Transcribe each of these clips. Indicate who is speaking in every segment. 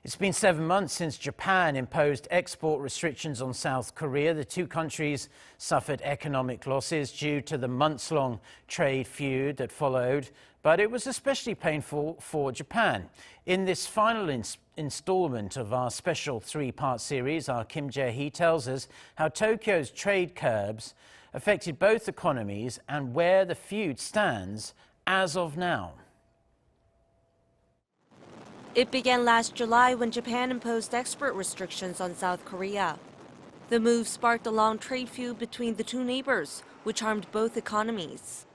Speaker 1: It's been 7 months since Japan imposed export restrictions on South Korea. The two countries suffered economic losses due to the months-long trade feud that followed, but it was especially painful for Japan. In this final installment of our special three-part series, our Kim Jae-hee tells us how Tokyo's trade curbs affected both economies and where the feud stands as of now.
Speaker 2: It began last July when Japan imposed export restrictions on South Korea. The move sparked a long trade feud between the two neighbors, which harmed both economies.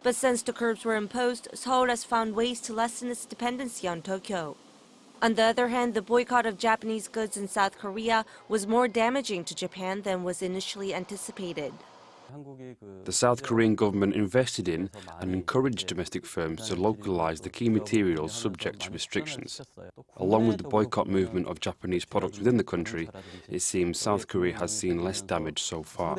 Speaker 2: But since the curbs were imposed, Seoul has found ways to lessen its dependency on Tokyo. On the other hand, the boycott of Japanese goods in South Korea was more damaging to Japan than was initially anticipated.
Speaker 3: The South Korean government invested in and encouraged domestic firms to localize the key materials subject to restrictions. Along with the boycott movement of Japanese products within the country, it seems South Korea has seen less damage so far.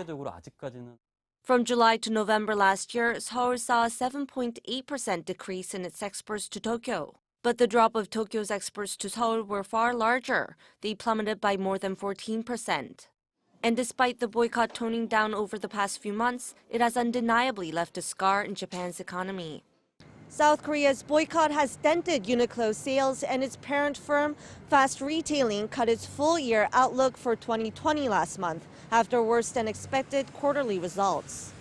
Speaker 2: From July to November last year, Seoul saw a 7.8% decrease in its exports to Tokyo. But the drop of Tokyo's exports to Seoul were far larger. They plummeted by more than 14%. And despite the boycott toning down over the past few months, it has undeniably left a scar in Japan's economy. South Korea's boycott has dented Uniqlo sales, and its parent firm, Fast Retailing, cut its full-year outlook for 2020 last month after worse-than-expected quarterly results.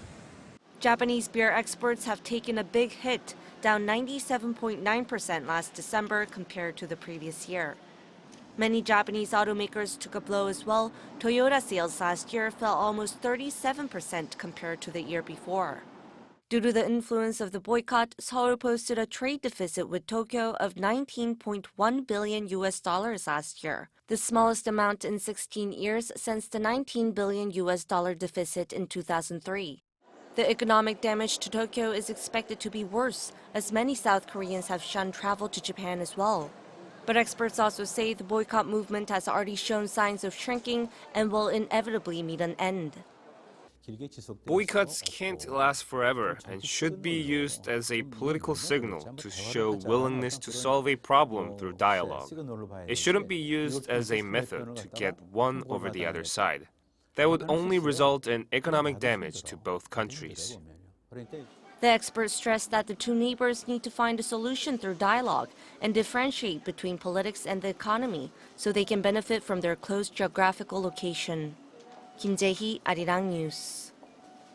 Speaker 2: Japanese beer exports have taken a big hit, down 97.9% last December compared to the previous year. Many Japanese automakers took a blow as well. Toyota sales last year fell almost 37% compared to the year before. Due to the influence of the boycott, Seoul posted a trade deficit with Tokyo of $19.1 billion last year, the smallest amount in 16 years since the $19 billion deficit in 2003. The economic damage to Tokyo is expected to be worse, as many South Koreans have shunned travel to Japan as well. But experts also say the boycott movement has already shown signs of shrinking and will inevitably meet an end.
Speaker 4: Boycotts can't last forever and should be used as a political signal to show willingness to solve a problem through dialogue. It shouldn't be used as a method to get one over the other side. That would only result in economic damage to both countries.
Speaker 2: The experts stress that the two neighbors need to find a solution through dialogue and differentiate between politics and the economy so they can benefit from their close geographical location. Kim Jae-hee, Arirang News.